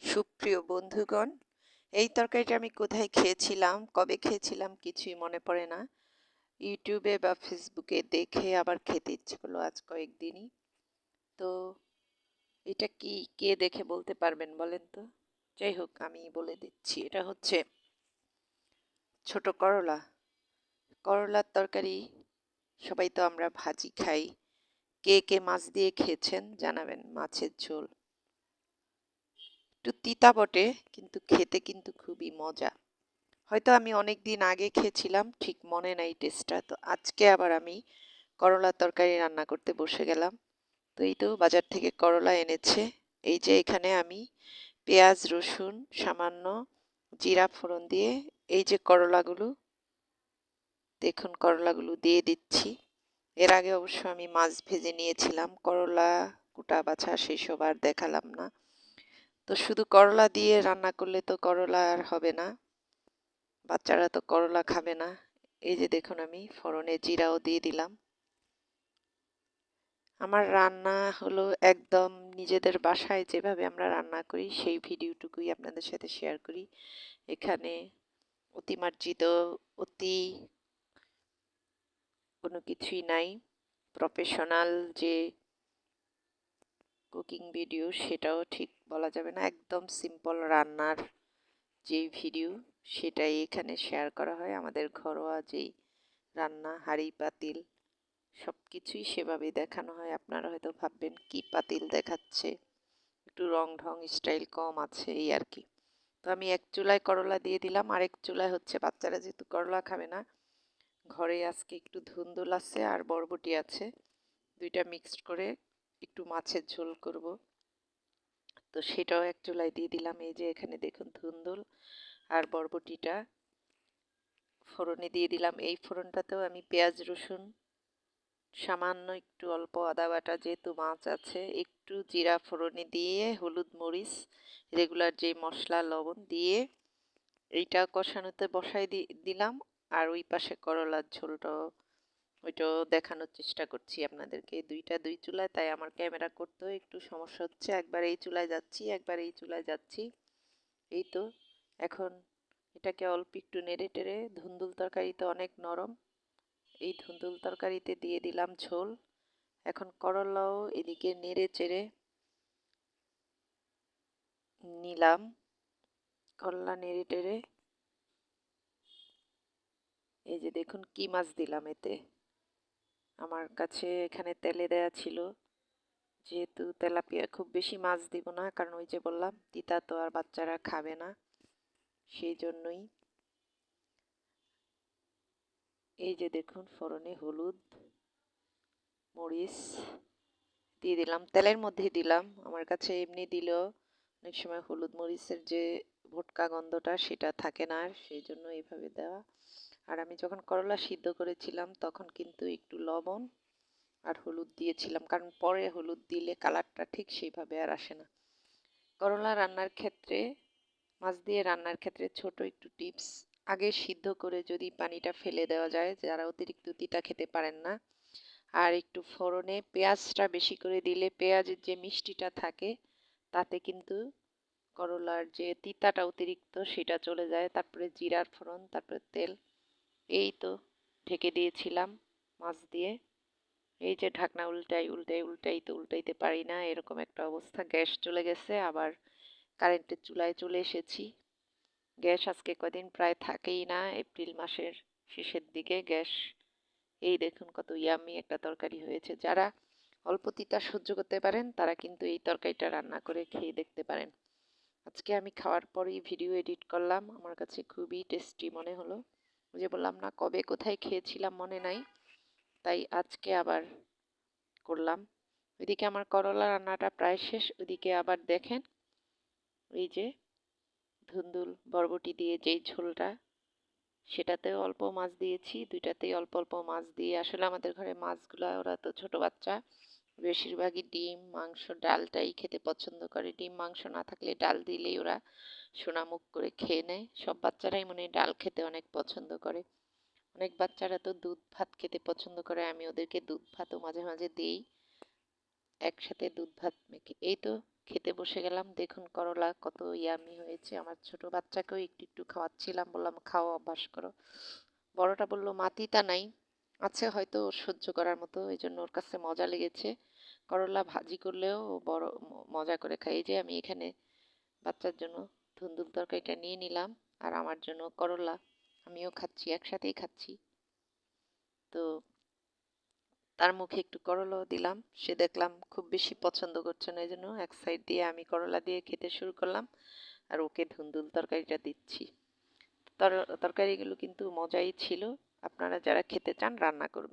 সুপ্রিয় বন্ধুগণ, এই তরকারিটা আমি কোথায় খেয়েছিলাম, কবে খেয়েছিলাম কিছুই মনে পড়ে না। ইউটিউবে বা ফেসবুকে দেখে আবার খেতে ইচ্ছে করলো আজ কয়েকদিনই। তো এটা কি, কে দেখে বলতে পারবেন বলেন তো? যাই হোক, আমি বলে দিচ্ছি। এটা হচ্ছে ছোট করলা। করলার তরকারি সবাই তো আমরা ভাজি খাই। কে কে মাছ দিয়ে খেয়েছেন জানাবেন। মাছের ঝোল একটু তিতা বটে, কিন্তু খেতে কিন্তু খুবই মজা। হয়তো আমি অনেক দিন আগে খেয়েছিলাম, ঠিক মনে নাই টেস্টটা। তো আজকে আবার আমি করলার তরকারি রান্না করতে বসে গেলাম। তো এই তো বাজার থেকে করলা এনেছে। এই যে এখানে আমি পেঁয়াজ রসুন সামান্য জিরা ফোড়ন দিয়ে এই যে করলাগুলো, দেখুন করলাগুলো দিয়ে দিচ্ছি। এর আগে অবশ্য আমি মাছ ভেজে নিয়েছিলাম, করলা কুটা বাছা সেসব আর দেখালাম না। তো শুধু করলা দিয়ে রান্না করলে তো করলা আর হবে না, বাচ্চারা তো করলা খাবে না। এই যে দেখুন আমি ফোড়নে জিরাও দিয়ে দিলাম। আমার রান্না হলো একদম নিজেদের বাসায় যেভাবে আমরা রান্না করি সেই ভিডিওটুকুই আপনাদের সাথে শেয়ার করি। এখানে অতিমার্জিত অতি কোনো কিছুই নাই। প্রফেশনাল যে কুকিং ভিডিও সেটাও ঠিক বলা যাবে না, একদম সিম্পল রান্নার যেই ভিডিও সেটাই এখানে শেয়ার করা হয়। আমাদের ঘরোয়া যেই রান্না, হাঁড়ি পাতিল সব কিছুই সেভাবেই দেখানো হয়। আপনারা হয়তো ভাববেন কি পাতিল দেখাচ্ছে, একটু রং ঢং স্টাইল কম আছে এই আর কি। তো আমি এক চুলায় করলা দিয়ে দিলাম, আরেক চুলায় হচ্ছে বাচ্চারা যেহেতু করলা খাবে না, ঘরে আজকে একটু ধুন্দুল আছে আর বরবটি আছে, দুইটা মিক্সড করে একটু মাছের ঝোল করব। তো সেটাও এক চুলায় দিয়ে দিলাম। এই যে এখানে দেখুন ধুন্দুল আর বরবটিটা ফোড়নে দিয়ে দিলাম। এই ফোড়নটাতেও আমি পেঁয়াজ রসুন সামান্য একটু অল্প আদা বাটা, যেহেতু মাছ আছে, একটু জিরা ফোড়নে দিয়ে হলুদ মরিচ রেগুলার যে মশলা লবণ দিয়ে এইটা কষানোতে বসাই দিলাম। আর ওই পাশে করলার ঝোলটাও ওইটাও দেখানোর চেষ্টা করছি আপনাদেরকে। দুইটা দুই চুলায়, তাই আমার ক্যামেরা করতেও একটু সমস্যা হচ্ছে। একবার এই চুলায় যাচ্ছি, একবার এই চুলায় যাচ্ছি। এই তো এখন এটাকে অল্প একটু নেড়ে টেড়ে, ধুন্দুল তরকারি তো অনেক নরম, এই ধুন্দুল তরকারিতে দিয়ে দিলাম ঝোল। এখন করলাও এদিকে নেড়ে চেড়ে নিলাম। করলা নেড়ে টেড়ে এই যে দেখুন কি মাছ দিলাম এতে। আমার কাছে এখানে তেলে দেয়া ছিল, যেহেতু তেলাপিয়া খুব বেশি মাছ দিব না, কারণ ওই যে বললাম তিতা তো আর বাচ্চারা খাবে না, সেই জন্যই। এই যে দেখুন ফোড়নে হলুদ মরিচ দিয়ে দিলাম, তেলের মধ্যেই দিলাম। আমার কাছে এমনি দিলেও অনেক সময় হলুদ মরিচের যে ভোটকা গন্ধটা সেটা থাকে না, সেই জন্য এইভাবে দেওয়া। আর আমি যখন করলা সিদ্ধ করেছিলাম তখন কিন্তু একটু লবণ আর হলুদ দিয়েছিলাম, কারণ পরে হলুদ দিলে কালারটা ঠিক সেইভাবে আর আসে না। করলা রান্নার ক্ষেত্রে, মাছ দিয়ে রান্নার ক্ষেত্রে ছোট একটু টিপস, আগে সিদ্ধ করে যদি পানিটা ফেলে দেওয়া যায়, যারা অতিরিক্ত তিতা খেতে পারেন না, আর একটু ফোড়নে পেঁয়াজটা বেশি করে দিলে পেঁয়াজের যে মিষ্টিটা থাকে তাতে কিন্তু করলার যে তিতাটা অতিরিক্ত সেটা চলে যায়। তারপরে জিরার ফোড়ন, তারপরে তেল। এই তো ঢেকে দিয়েছিলাম মাছ দিয়ে। এই যে ঢাকনা উল্টাই উল্টাই উল্টাই তো উল্টাইতে পারি না, এরকম একটা অবস্থা। গ্যাস চলে গেছে, আবার কারেন্টের চুলায় চলে এসেছি। গ্যাস আজকে কদিন প্রায় থাকেই না, এপ্রিল মাসের শেষের দিকে গ্যাস। এই দেখুন কত ইয়ামি একটা তরকারি হয়েছে। যারা অল্প তিতা সহ্য করতে পারেন তারা কিন্তু এই তরকারিটা রান্না করে খেয়ে দেখতে পারেন। আজকে আমি খাওয়ার পরেই ভিডিও এডিট করলাম, আমার কাছে খুবই টেস্টি মনে হলো। ওই যে বললাম না কবে কোথায় খেয়েছিলাম মনে নাই, তাই আজকে আবার করলাম। ওইদিকে আমার করলা রান্নাটা প্রায় শেষ। ওইদিকে আবার দেখেন এই যে ধুন্দুল বরবটি দিয়ে যেই ঝোলটা, সেটাতেও অল্প মাছ দিয়েছি, দুইটাতেই অল্প অল্প মাছ দিয়ে। আসলে আমাদের ঘরে মাছগুলো, ওরা তো ছোট বাচ্চা, বেশিরভাগই ডিম মাংস ডালটাই খেতে পছন্দ করে। ডিম মাংস না থাকলে ডাল দিলেই ওরা সোনামুখ করে খেয়ে নেয়। সব বাচ্চারাই মনে হয় ডাল খেতে অনেক পছন্দ করে। অনেক বাচ্চারা তো দুধ ভাত খেতে পছন্দ করে, আমি ওদেরকে দুধ ভাতও মাঝে মাঝে দিই, একসাথে দুধ ভাত মেখে। এই তো খেতে বসে গেলাম। দেখুন করলা কত ইয়ামি হয়েছে। আমার ছোট বাচ্চাকেও একটু একটু খাওয়াচ্ছিলাম, বললাম খাওয়া অভ্যাস করো। বড়টা বলল মা তিতা নাই, আছে হয়তো ওর সহ্য করার মতো, এই জন্য ওর কাছে মজা লেগেছে। করলা ভাজি করলেও ও বড় মজা করে খায়। এই যে আমি এখানে বাচ্চার জন্য ধুন্দুল তরকারিটা নিয়ে নিলাম, আর আমার জন্য করলা, আমিও খাচ্ছি, একসাথেই খাচ্ছি। তো তার মুখে একটু করলাও দিলাম। সে দেখলাম খুব বেশি পছন্দ করছে না, এই জন্য এক সাইড দিয়ে আমি করলা দিয়ে খেতে শুরু করলাম, আর ওকে ধুন্দুল তরকারিটা দিচ্ছি। তরকারিগুলো কিন্তু মজাই ছিল। আপনারা যারা খেতে চান রান্না করবেন।